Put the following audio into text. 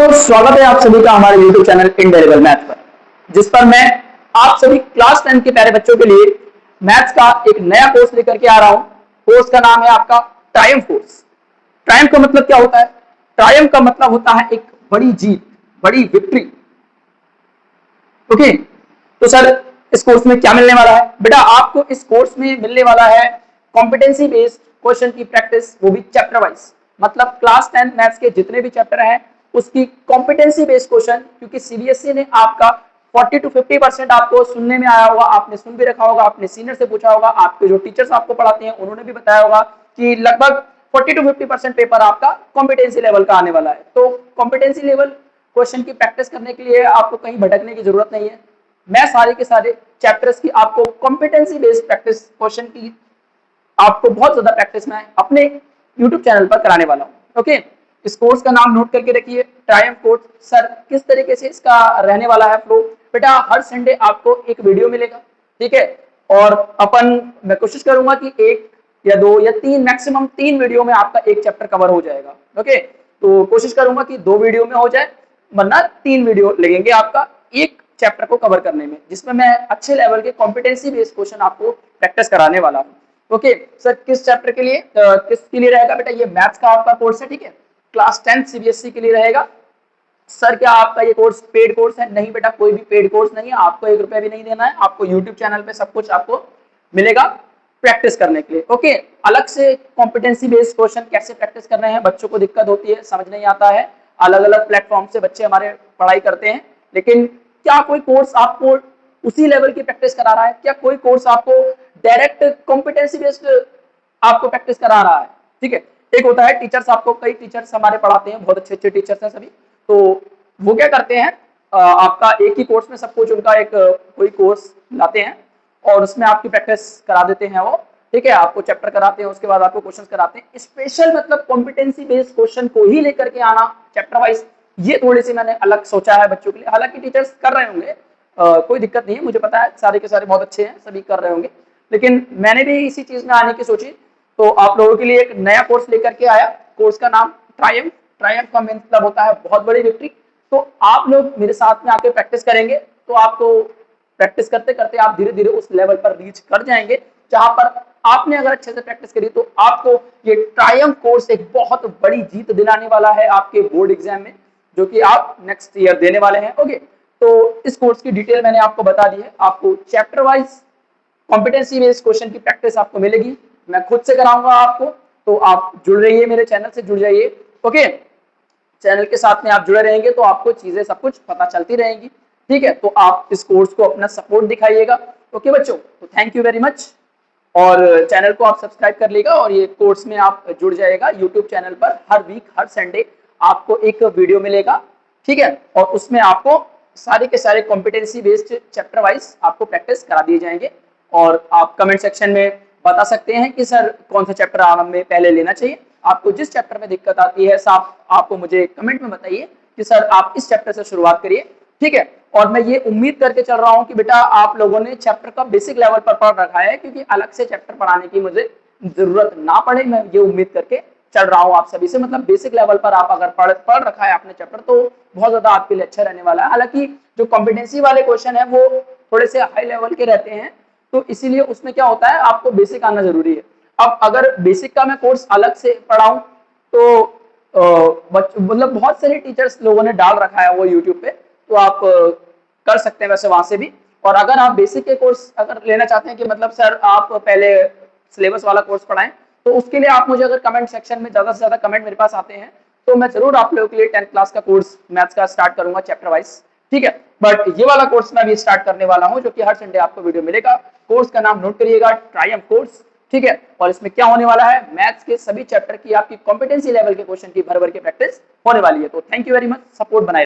स्वागत है आप सभी का हमारे YouTube चैनल इंडेरेबल मैथ पर, जिस पर मैं आप सभी क्लास 10 के प्यारे बच्चों के लिए मैथ्स का एक नया कोर्स लेकर के आ रहा हूं। कोर्स का नाम है आपका ट्रायम्फ कोर्स। ट्रायम्फ का मतलब क्या होता है? ट्रायम्फ का मतलब होता है एक बड़ी जीत, बड़ी विक्ट्री। ओके, तो सर इस कोर्स में क्या मिलने वाला है? बेटा आपको इस कोर्स में मिलने वाला है कॉम्पिटेंसी बेस्ड क्वेश्चन की प्रैक्टिस, वो भी चैप्टर वाइज। मतलब क्लास 10 मैथ्स के जितने भी चैप्टर हैं उसकी कॉम्पिटेंसी बेस्ड क्वेश्चन, क्योंकि सीबीएसई ने आपका 40 to 50% आपको सुनने में आया होगा, आपने सुन भी रखा होगा, आपने सीनियर से पूछा होगा, आपके जो टीचर्स आपको पढ़ाते हैं उन्होंने भी बताया होगा कि लगभग 40 to 50% पेपर आपका कॉम्पिटेंसी लेवल का आने वाला है। तो कॉम्पिटेंसी लेवल क्वेश्चन की प्रैक्टिस करने के लिए आपको कहीं भटकने की जरूरत नहीं है। मैं सारे के सारे चैप्टर्स की आपको कॉम्पिटेंसी बेस्ड प्रैक्टिस क्वेश्चन की आपको बहुत ज्यादा प्रैक्टिस में अपने YouTube चैनल पर कराने वाला हूं। ओके, इस कोर्स का नाम नोट करके रखिए, ट्रायम्फ कोर्स। सर किस तरीके से इसका रहने वाला है फ्लो? बेटा हर संडे आपको एक वीडियो मिलेगा, ठीक है, और मैं कोशिश करूंगा कि एक या दो या तीन, मैक्सिमम 3 वीडियो में आपका एक चैप्टर कवर हो जाएगा। ओके, तो कोशिश करूंगा कि 2 वीडियो में हो जाए, वरना 3 वीडियो लगेंगे आपका एक चैप्टर को कवर करने में, जिसमें मैं अच्छे लेवल के कॉम्पिटेंसी बेस्ड क्वेश्चन आपको प्रैक्टिस कराने वाला हूँ। ओके सर, किस चैप्टर के लिए किसके लिए रहेगा? बेटा ये मैथ्स का आपका कोर्स है, ठीक है, क्लास 10 सीबीएसई के लिए रहेगा। सर क्या आपका ये कोर्स पेड कोर्स है? नहीं बेटा, कोई भी पेड कोर्स नहीं है, आपको 1 रुपया भी नहीं देना है। आपको यूट्यूब चैनल पे सब कुछ आपको मिलेगा प्रैक्टिस करने के लिए। ओके, अलग से कॉम्पिटेंसी बेस्ड क्वेश्चन कैसे प्रैक्टिस कर रहे हैं, बच्चों को दिक्कत होती है, समझ नहीं आता है, अलग अलग प्लेटफॉर्म से बच्चे हमारे पढ़ाई करते हैं, लेकिन क्या कोई कोर्स आपको उसी लेवल की प्रैक्टिस करा रहा है? क्या कोई कोर्स आपको डायरेक्ट कॉम्पिटेंसी बेस्ड आपको प्रैक्टिस करा रहा है? ठीक है, एक होता है टीचर्स, आपको कई टीचर्स हमारे पढ़ाते हैं, बहुत अच्छे अच्छे टीचर्स हैं सभी, तो वो क्या करते हैं, आपका एक ही कोर्स में सब कुछ उनका एक कोई कोर्स लाते हैं और उसमें आपकी प्रैक्टिस करा देते हैं वो, ठीक है, आपको चैप्टर कराते हैं, उसके बाद आपको क्वेश्चन कराते हैं। स्पेशल मतलब कॉम्पिटेंसी बेस्ड क्वेश्चन को ही लेकर के आना चैप्टर वाइज, ये थोड़ी सी मैंने अलग सोचा है बच्चों के लिए। हालांकि टीचर्स कर रहे होंगे, कोई दिक्कत नहीं है, मुझे पता है सारे के सारे बहुत अच्छे हैं, सभी कर रहे होंगे, लेकिन मैंने भी इसी चीज में आने की सोची, तो आप लोगों के लिए एक नया कोर्स लेकर के आया। कोर्स का नाम ट्रायम्फ। ट्रायम्फ का मतलब होता है बहुत बड़ी विक्ट्री। तो आप लोग मेरे साथ में आके प्रैक्टिस करेंगे, तो आपको प्रैक्टिस करते करते आप धीरे धीरे उस लेवल पर रीच कर जाएंगे जहां पर आपने अगर अच्छे से प्रैक्टिस करी तो आपको ये ट्रायम्फ कोर्स एक बहुत बड़ी जीत दिलाने वाला है आपके बोर्ड एग्जाम में, जो कि आप नेक्स्ट ईयर देने वाले हैं। ओके, तो इस कोर्स की डिटेल मैंने आपको बता दी है। आपको chapter wise competency based question की प्रैक्टिस आपको मिलेगी, मैं खुद से कराऊंगा आपको, तो आप जुड़ रहिए, मेरे चैनल से जुड़ जाइए। ओके, चैनल के साथ में आप जुड़े रहेंगे तो आपको चीजें सब कुछ पता चलती रहेंगी, ठीक है, तो आप इस कोर्स को अपना सपोर्ट दिखाइएगा। ओके बच्चों, तो थैंक यू वेरी मच, और चैनल को आप सब्सक्राइब कर लीजिएगा और ये कोर्स में आप जुड़ जाएगा। यूट्यूब चैनल पर हर वीक हर संडे आपको एक वीडियो मिलेगा, ठीक है, और उसमें आपको सारे के सारे कॉम्पिटेंसी बेस्ड चैप्टर वाइज आपको प्रैक्टिस करा दिए जाएंगे। और आप कमेंट सेक्शन में बता सकते हैं कि सर कौन सा चैप्टर हमें पहले लेना चाहिए। आपको जिस चैप्टर में दिक्कत आती है साफ आपको मुझे कमेंट में बताइए कि सर आप इस चैप्टर से शुरुआत करिए, ठीक है। और मैं ये उम्मीद करके चल रहा हूं कि बेटा आप लोगों ने चैप्टर का बेसिक लेवल पर पढ़ रखा है, क्योंकि अलग से चैप्टर पढ़ाने की मुझे जरूरत ना पड़े, मैं ये उम्मीद करके चल रहा हूं आप सभी से। मतलब बेसिक लेवल पर आप अगर पढ़ रखा है आपने चैप्टर, तो बहुत ज्यादा आपके लिए अच्छा रहने वाला है। हालांकि जो कॉम्पिटेंसी वाले क्वेश्चन है वो थोड़े से हाई लेवल के रहते हैं, तो इसीलिए उसमें क्या होता है, आपको बेसिक आना जरूरी है। अब अगर बेसिक का मैं कोर्स अलग से पढ़ाऊं तो मतलब बहुत सारे टीचर्स लोगों ने डाल रखा है वो यूट्यूब पे, तो आप कर सकते हैं वैसे वहां से भी। और अगर आप बेसिक के कोर्स अगर लेना चाहते हैं कि मतलब सर आप पहले सिलेबस वाला कोर्स पढ़ाएं, तो उसके लिए आप मुझे अगर कमेंट सेक्शन में ज्यादा से ज्यादा कमेंट मेरे पास आते हैं तो मैं जरूर आप लोगों के लिए 10th क्लास का कोर्स मैथ्स का स्टार्ट करूंगा चैप्टर वाइज, ठीक है। बट ये वाला कोर्स मैं भी स्टार्ट करने वाला हूं, जो कि हर संडे आपको वीडियो मिलेगा। कोर्स का नाम नोट करिएगा, ट्रायम्फ कोर्स, ठीक है। और इसमें क्या होने वाला है, मैथ्स के सभी चैप्टर की आपकी कॉम्पिटेंसी लेवल के क्वेश्चन की भर भर के प्रैक्टिस होने वाली है। तो thank you very much, support बनाए।